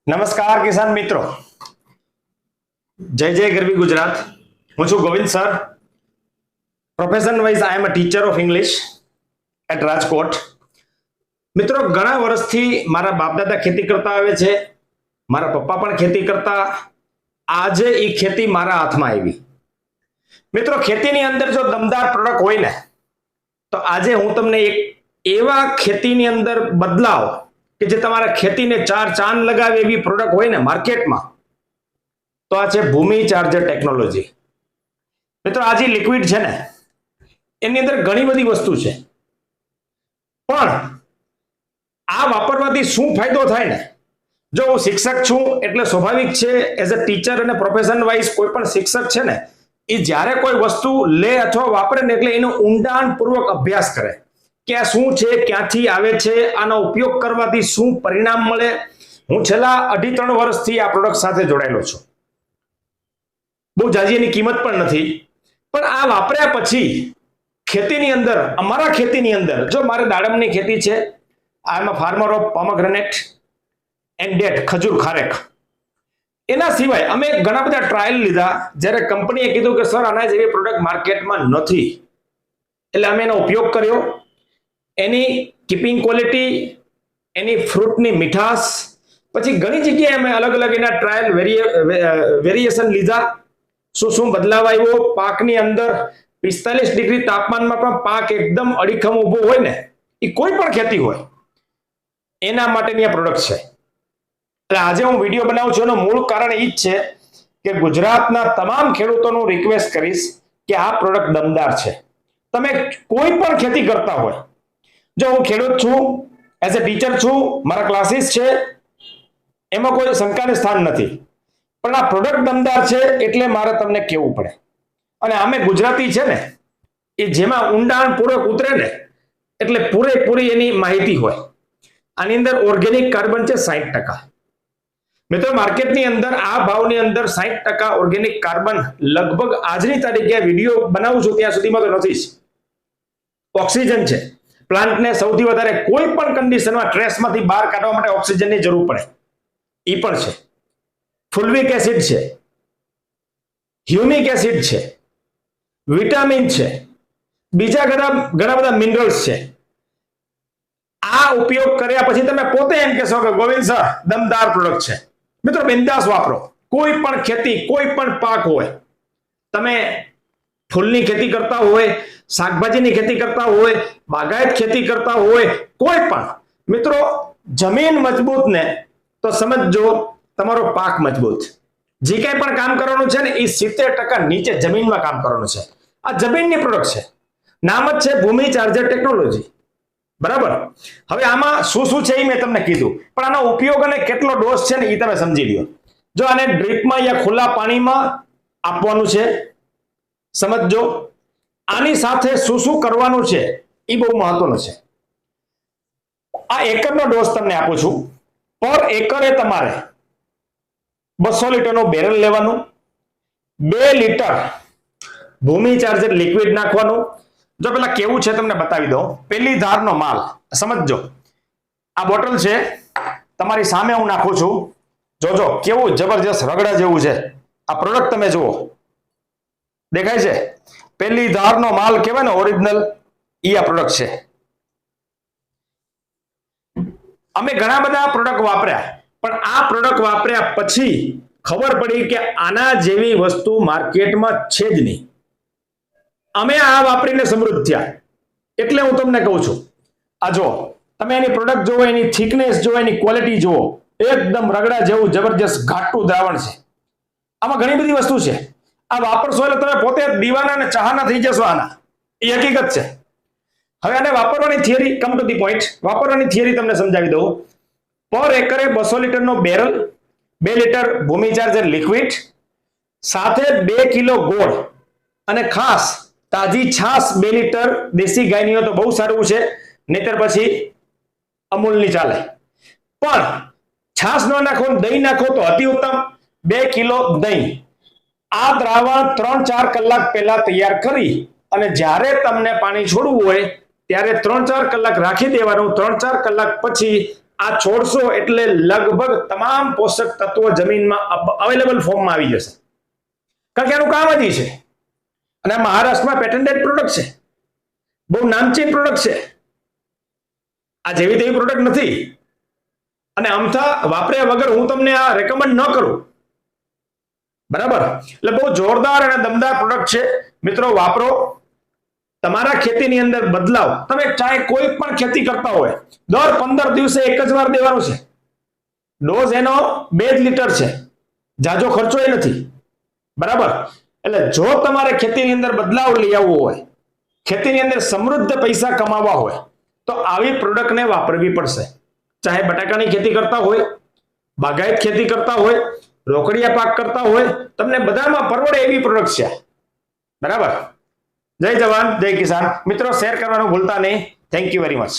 નમસ્કાર કિસાન મિત્રો, જય જય ગરવી ગુજરાત. હું છું Govind sir. Profession wise I am a teacher of English at Rajkot. મિત્રો, ઘણા વર્ષથી મારા બાપ દાદા ખેતી કરતા આવે છે, મારા પપ્પા પણ ખેતી કરતા. આજે એ ખેતી મારા હાથમાં આવી. મિત્રો, ખેતીની અંદર જો દમદાર પ્રોડક્ટ હોય ને, તો આજે હું તમને એક એવા ખેતીની અંદર બદલાવ કે જે તમારા ખેતીને ચાર ચાંદ લગાવે એવી પ્રોડક્ટ હોય ને માર્કેટમાં, તો આ છે ભૂમિ ચાર્જર ટેકનોલોજી. મિત્રો, આ જે લિક્વિડ છે ને, એની અંદર ઘણી બધી વસ્તુ છે, પણ આ વાપરવાથી શું ફાયદો થાય ને, જો હું શિક્ષક છું એટલે સ્વાભાવિક છે, એઝ અ ટીચર અને પ્રોફેશન વાઇઝ કોઈ પણ શિક્ષક છે ને, એ જ્યારે કોઈ વસ્તુ લે અથવા વાપરે ને એટલે એનો ઊંડાણપૂર્વક અભ્યાસ કરે કે આ શું છે, ક્યાંથી આવે છે, આનો ઉપયોગ કરવાથી શું પરિણામ મળે. હું છેલ્લા 2.5-3 વર્ષથી આ પ્રોડક્ટ સાથે જોડાયેલો છું. બહુ જાજી એની કિંમત પણ નથી, પણ આ વાપર્યા પછી ખેતીની અંદર, અમારા ખેતીની અંદર, જો મારે દાડમની ખેતી છે, I am a farmer of pomegranate and date, ખજૂર ખારેક. એના સિવાય અમે ઘણા બધા ટ્રાયલ લીધા. જ્યારે કંપનીએ કીધું કે સર આના જેવી પ્રોડક્ટ માર્કેટમાં નથી, એટલે અમે એનો ઉપયોગ કર્યો. એની કીપિંગ ક્વોલિટી, એની ફ્રૂટની મીઠાશ, પછી ઘણી જગ્યાએ અમે અલગ અલગ એના ટ્રાયલ વેરિએશન લીધા. શું બદલાવ આવ્યો પાકની અંદર. 45 ડિગ્રી તાપમાનમાં પણ પાક એકદમ અડીખમ ઊભો હોય ને, એ કોઈ પણ ખેતી હોય એના માટેની આ પ્રોડક્ટ છે. એટલે આજે હું વિડીયો બનાવું છું એનું મૂળ કારણ એ જ છે કે ગુજરાતના તમામ ખેડૂતોનું રિક્વેસ્ટ કરીશ કે આ પ્રોડક્ટ દમદાર છે. તમે કોઈ પણ ખેતી કરતા હોય, જો હું ખેડૂત છું, એઝ અ ટીચર છું, મારા ક્લાસીસ છે, એમાં કોઈ શંકાને સ્થાન નથી, પણ આ પ્રોડક્ટ દમદાર છે એટલે મારે તમને કહેવું પડે. અને અમે ગુજરાતી છે ને, એ જેમાં ઊંડાણપૂર્વક ઉતરે ને એટલે પૂરેપૂરી એની માહિતી હોય. આની અંદર ઓર્ગેનિક કાર્બન છે 60%. મિત્રો, માર્કેટની અંદર આ ભાવની અંદર 60% ઓર્ગેનિક કાર્બન લગભગ આજની તારીખે વિડીયો બનાવું છું ત્યાં સુધીમાં તો નથી જ. ઓક્સિજન છે, પ્લાન્ટને સૌથી વધારે કોઈ પણ કન્ડિશનમાં ટ્રેસમાંથી બહાર કાઢવા માટે ઓક્સિજનની જરૂર પડે, એ પણ છે. ફુલ્વિક એસિડ છે, હ્યુમિક એસિડ છે, વિટામિન છે, બીજા ઘણા બધા મિનરલ્સ છે. આ ઉપયોગ કર્યા પછી તમે પોતે એમ કહેશો કે ગોવિંદ સર દમદાર પ્રોડક્ટ છે. મિત્રો, બિંદાસ વાપરો. કોઈ પણ ખેતી, કોઈ પણ પાક હોય, તમે ફૂલની ખેતી કરતા હોય, શાકભાજીની ખેતી કરતા હોય, બાગાયત ખેતી કરતા હોય, કોઈ પણ. મિત્રો, જમીન મજબૂત ને તો સમજો તમારો પાક મજબૂત. જે કંઈ પણ કામ કરવાનું છે ને, એ 70% નીચે જમીનમાં કામ કરવાનું છે. આ જમીનની પ્રોડક્ટ છે. નામ જ છે ભૂમિ ચાર્જર ટેકનોલોજી. બરાબર. હવે આમાં શું છે એ મેં તમને કીધું, પણ આનો ઉપયોગ અને કેટલો ડોઝ છે ને એ તમે સમજી લ્યો. જો આને ડ્રીપમાં યા ખુલ્લા પાણીમાં આપવાનું છે, સમજો. આની સાથે શું કરવાનું છે એ બહુ મહત્વનું છે. આ એકરનો ડોઝ તમને આપું છું. પર એકરે તમારે 200 લીટરનું બેરલ લેવાનું, 2 લીટર ભૂમિ ચાર્જર લિક્વિડ નાખવાનું. જો પેલા કેવું છે તમને બતાવી દઉં. પેલી ધારનો માલ સમજો. આ બોટલ છે, તમારી સામે હું નાખું છું. જોજો કેવું જબરજસ્ત રગડા જેવું છે. આ પ્રોડક્ટ તમે જુઓ, દેખાય છે? પેલી ધારનો માલ કહેવાય ને, ઓરિજિનલ, એ આ પ્રોડક્ટ છે. અમે ઘણા બધા પ્રોડક્ટ વાપર્યા, પણ આ પ્રોડક્ટ વાપર્યા પછી ખબર પડી કે આના જેવી વસ્તુ માર્કેટમાં છે જ નહીં. અમે આ વાપરીને સમૃદ્ધ થયા. એટલે હું તમને કહું છું, આ જો તમે એની પ્રોડક્ટ જુઓ, એની થિકનેસ જુઓ, એની ક્વોલિટી જુઓ, એકદમ રગડા જેવું જબરજસ્ત ઘાટું દ્રાવણ છે. આમાં ઘણી બધી વસ્તુ છે. આ વાપરશો એટલે તમે પોતે દીવાના અને ચાહના થઈ જશો આના. એ હકીકત છે. હવે આને વાપરવાની theory, come to the point, વાપરવાની થિયરી તમને સમજાવી દઉં. પર એકરે 200 લીટરનો બેરલ, 2 લીટર ભૂમિ ચાર્જર લિક્વિડ, સાથે 2 કિલો ગોળ, અને ખાસ તાજી છાશ 2 લીટર. દેશી ગાયની હોય તો બહુ સારું છે, નહીતર પછી અમૂલની ચાલે. પણ છાશ ન નાખો, દહીં નાખો તો અતિ ઉત્તમ. 2 કિલો દહીં. આ દ્રાવણ 3-4 કલાક પહેલા તૈયાર કરી અને જ્યારે તમને પાણી છોડવું હોય ત્યારે 3-4 કલાક રાખી દેવાનું. 3-4 કલાક પછી આ છોડશો એટલે લગભગ તમામ પોષક તત્વો જમીનમાં અવેલેબલ ફોર્મમાં આવી જશે, કારણ કે એનું કામ જ છે. અને આ મહારાષ્ટ્રમાં પેટન્ટેડ પ્રોડક્ટ છે, બહુ નામચીન પ્રોડક્ટ છે. આ જેવી તેવી પ્રોડક્ટ નથી, અને અમથા વાપર્યા વગર હું તમને આ રેકમેન્ડ ન કરું. બરાબર, એટલે બહુ જોરદાર અને દમદાર પ્રોડક્ટ છે મિત્રો, વાપરો. તમારા ખેતીની અંદર બદલાવ, તમે ચાહે કોઈ પણ ખેતી કરતા હોય, દર 15 દિવસે એક જ વાર દેવાનું છે. ડોઝ એનો 2 લીટર છે, જાજો ખર્ચો એ નથી. બરાબર, એટલે જો તમારે ખેતીની અંદર બદલાવ લઈ આવવો હોય, ખેતીની અંદર સમૃદ્ધ પૈસા કમાવા હોય, તો આવી પ્રોડક્ટને વાપરવી પડશે. ચાહે બટાકાની ખેતી કરતા હોય, બાગાયત ખેતી કરતા હોય, રોકડિયા પાક કરતા હોય, તમને બધામાં પરવડે એવી પ્રોડક્ટ છે. બરાબર, જય જવાન જય કિસાન. મિત્રો શેર કરવાનું ભૂલતા નહીં. Thank you very much.